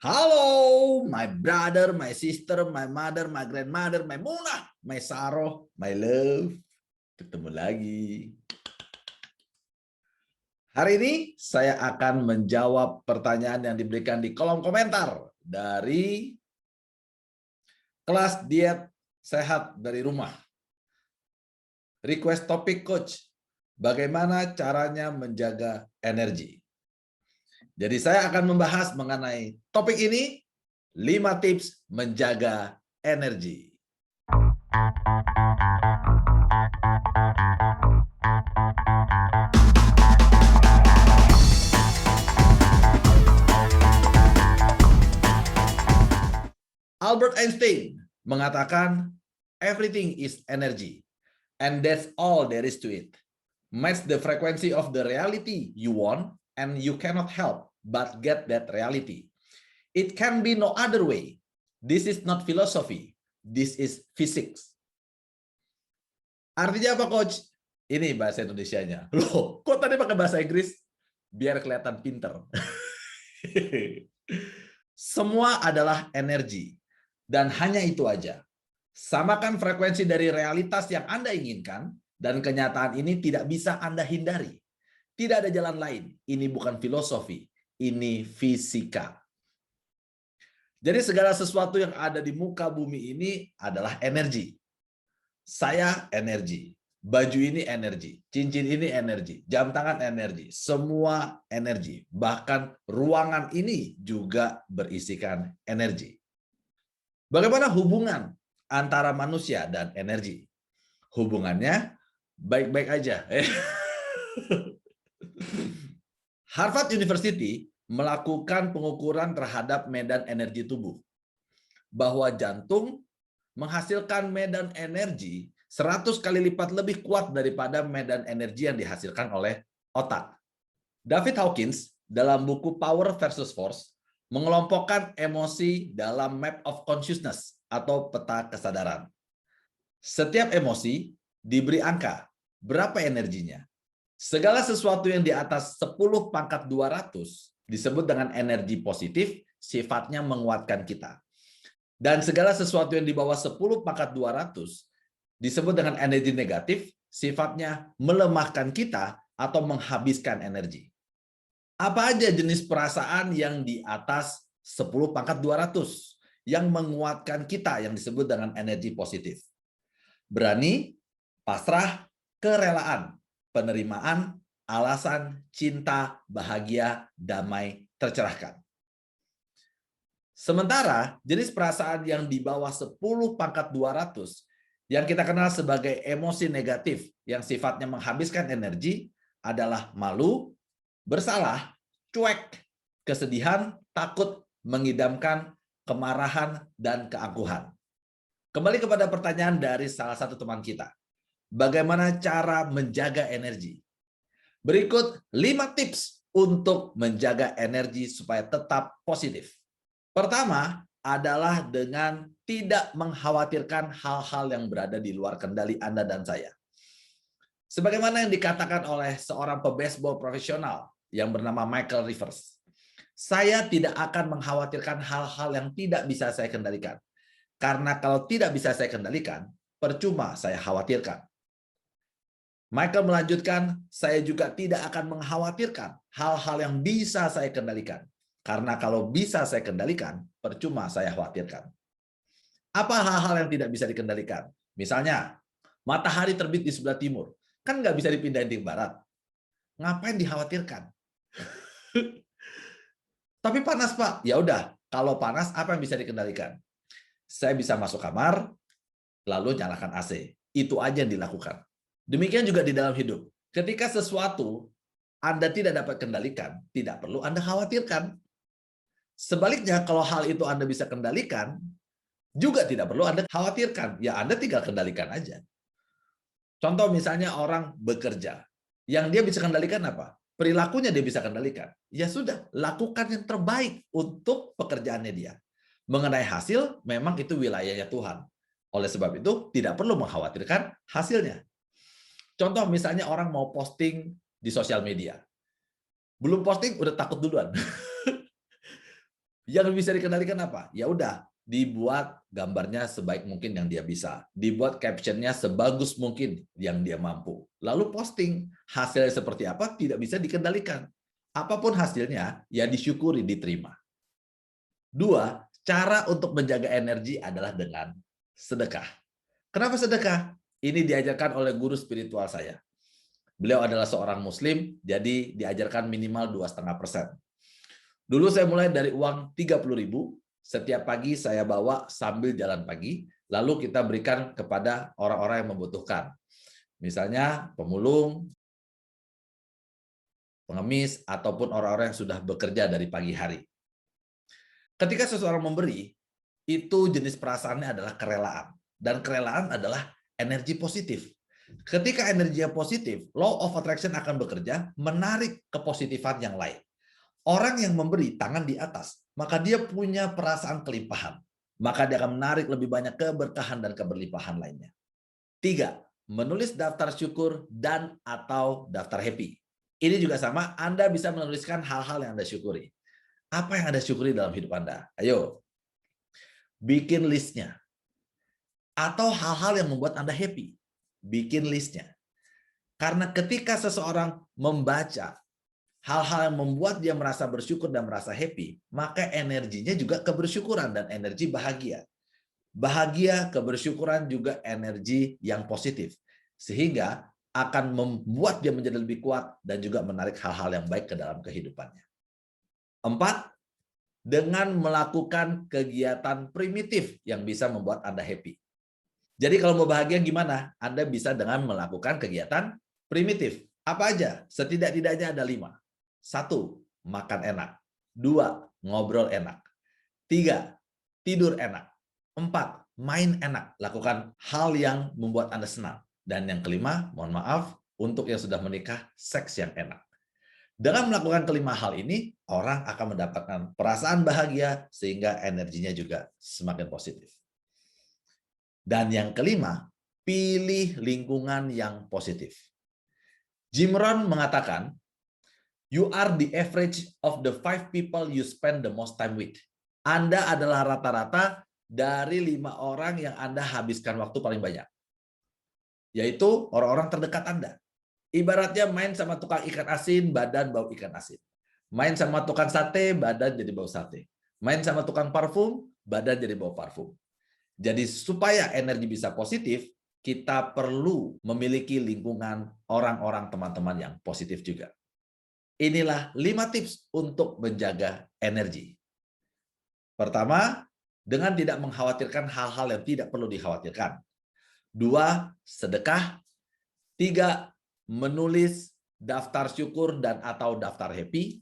Halo, my brother, my sister, my mother, my grandmother, my Muna, my Saroh, my love. Ketemu lagi. Hari ini saya akan menjawab pertanyaan yang diberikan di kolom komentar dari kelas diet sehat dari rumah. Request topik coach, bagaimana caranya menjaga energi. Jadi saya akan membahas mengenai topik ini, 5 tips menjaga energi. Albert Einstein mengatakan, everything is energy, and that's all there is to it. Match the frequency of the reality you want, and you cannot help but get that reality. It can be no other way. This is not philosophy. This is physics. Artinya apa, Coach? Ini bahasa Indonesianya. Loh, kok tadi pakai bahasa Inggris? Biar kelihatan pinter. Semua adalah energi. Dan hanya itu aja. Samakan frekuensi dari realitas yang Anda inginkan, dan kenyataan ini tidak bisa Anda hindari. Tidak ada jalan lain. Ini bukan filosofi. Ini fisika. Jadi segala sesuatu yang ada di muka bumi ini adalah energi. Saya energi. Baju ini energi. Cincin ini energi. Jam tangan energi. Semua energi. Bahkan ruangan ini juga berisikan energi. Bagaimana hubungan antara manusia dan energi? Hubungannya baik-baik aja. Harvard University melakukan pengukuran terhadap medan energi tubuh. Bahwa jantung menghasilkan medan energi 100 kali lipat lebih kuat daripada medan energi yang dihasilkan oleh otak. David Hawkins dalam buku Power versus Force mengelompokkan emosi dalam map of consciousness atau peta kesadaran. Setiap emosi diberi angka, berapa energinya. Segala sesuatu yang di atas 10 pangkat 200 disebut dengan energi positif, sifatnya menguatkan kita. Dan segala sesuatu yang di bawah 10 pangkat 200 disebut dengan energi negatif, sifatnya melemahkan kita atau menghabiskan energi. Apa aja jenis perasaan yang di atas 10 pangkat 200 yang menguatkan kita yang disebut dengan energi positif? Berani, pasrah, kerelaan, penerimaan, alasan, cinta, bahagia, damai, tercerahkan. Sementara jenis perasaan yang di bawah 10 pangkat 200 yang kita kenal sebagai emosi negatif yang sifatnya menghabiskan energi adalah malu, bersalah, cuek, kesedihan, takut, mengidamkan, kemarahan, dan keangkuhan. Kembali kepada pertanyaan dari salah satu teman kita. Bagaimana cara menjaga energi? Berikut 5 tips untuk menjaga energi supaya tetap positif. Pertama adalah dengan tidak mengkhawatirkan hal-hal yang berada di luar kendali Anda dan saya. Sebagaimana yang dikatakan oleh seorang pebaseball profesional yang bernama Michael Rivers. Saya tidak akan mengkhawatirkan hal-hal yang tidak bisa saya kendalikan. Karena kalau tidak bisa saya kendalikan, percuma saya khawatirkan. Michael melanjutkan, saya juga tidak akan mengkhawatirkan hal-hal yang bisa saya kendalikan. Karena kalau bisa saya kendalikan, percuma saya khawatirkan. Apa hal-hal yang tidak bisa dikendalikan? Misalnya, matahari terbit di sebelah timur. Kan nggak bisa dipindahin di barat. Ngapain dikhawatirkan? Tapi panas, Pak. Ya udah, kalau panas apa yang bisa dikendalikan? Saya bisa masuk kamar, lalu nyalakan AC. Itu aja yang dilakukan. Demikian juga di dalam hidup. Ketika sesuatu Anda tidak dapat kendalikan, tidak perlu Anda khawatirkan. Sebaliknya, kalau hal itu Anda bisa kendalikan, juga tidak perlu Anda khawatirkan. Ya, Anda tinggal kendalikan aja. Contoh misalnya orang bekerja. Yang dia bisa kendalikan apa? Perilakunya dia bisa kendalikan. Ya sudah, lakukan yang terbaik untuk pekerjaannya dia. Mengenai hasil, memang itu wilayahnya Tuhan. Oleh sebab itu, tidak perlu mengkhawatirkan hasilnya. Contoh misalnya orang mau posting di sosial media. Belum posting, udah takut duluan. Yang bisa dikendalikan apa? Ya udah, dibuat gambarnya sebaik mungkin yang dia bisa. Dibuat captionnya sebagus mungkin yang dia mampu. Lalu posting. Hasilnya seperti apa tidak bisa dikendalikan. Apapun hasilnya, ya disyukuri, diterima. Dua, cara untuk menjaga energi adalah dengan sedekah. Kenapa sedekah? Ini diajarkan oleh guru spiritual saya. Beliau adalah seorang muslim, jadi diajarkan minimal 2,5%. Dulu saya mulai dari uang 30.000, setiap pagi saya bawa sambil jalan pagi, lalu kita berikan kepada orang-orang yang membutuhkan. Misalnya pemulung, pengemis, ataupun orang-orang yang sudah bekerja dari pagi hari. Ketika seseorang memberi, itu jenis perasaannya adalah kerelaan. Dan kerelaan adalah energi positif. Ketika energinya positif, law of attraction akan bekerja, menarik kepositifan yang lain. Orang yang memberi tangan di atas, maka dia punya perasaan kelimpahan. Maka dia akan menarik lebih banyak keberkahan dan keberlimpahan lainnya. 3, menulis daftar syukur dan atau daftar happy. Ini juga sama, Anda bisa menuliskan hal-hal yang Anda syukuri. Apa yang Anda syukuri dalam hidup Anda? Ayo, bikin listnya. Atau hal-hal yang membuat Anda happy. Bikin listnya. Karena ketika seseorang membaca hal-hal yang membuat dia merasa bersyukur dan merasa happy, maka energinya juga kebersyukuran dan energi bahagia. Bahagia, kebersyukuran juga energi yang positif. Sehingga akan membuat dia menjadi lebih kuat dan juga menarik hal-hal yang baik ke dalam kehidupannya. 4, dengan melakukan kegiatan primitif yang bisa membuat Anda happy. Jadi kalau mau bahagia gimana? Anda bisa dengan melakukan kegiatan primitif. Apa aja? Setidak-tidaknya ada 5. 1, makan enak. 2, ngobrol enak. 3, tidur enak. 4, main enak. Lakukan hal yang membuat Anda senang. Dan yang kelima, mohon maaf, untuk yang sudah menikah, seks yang enak. Dengan melakukan kelima hal ini, orang akan mendapatkan perasaan bahagia sehingga energinya juga semakin positif. Dan yang kelima, pilih lingkungan yang positif. Jim Rohn mengatakan, you are the average of the 5 people you spend the most time with. Anda adalah rata-rata dari 5 orang yang Anda habiskan waktu paling banyak. Yaitu orang-orang terdekat Anda. Ibaratnya main sama tukang ikan asin, badan bau ikan asin. Main sama tukang sate, badan jadi bau sate. Main sama tukang parfum, badan jadi bau parfum. Jadi supaya energi bisa positif, kita perlu memiliki lingkungan orang-orang teman-teman yang positif juga. Inilah 5 tips untuk menjaga energi. Pertama, dengan tidak mengkhawatirkan hal-hal yang tidak perlu dikhawatirkan. 2, sedekah. 3, menulis daftar syukur dan atau daftar happy.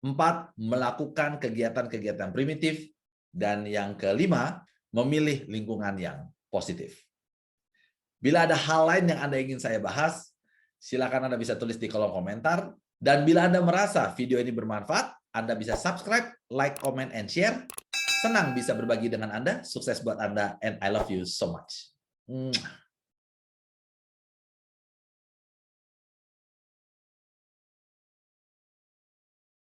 4, melakukan kegiatan-kegiatan primitif. Dan yang kelima, memilih lingkungan yang positif. Bila ada hal lain yang Anda ingin saya bahas, silakan Anda bisa tulis di kolom komentar. Dan bila Anda merasa video ini bermanfaat, Anda bisa subscribe, like, comment, and share. Senang bisa berbagi dengan Anda. Sukses buat Anda, and I love you so much.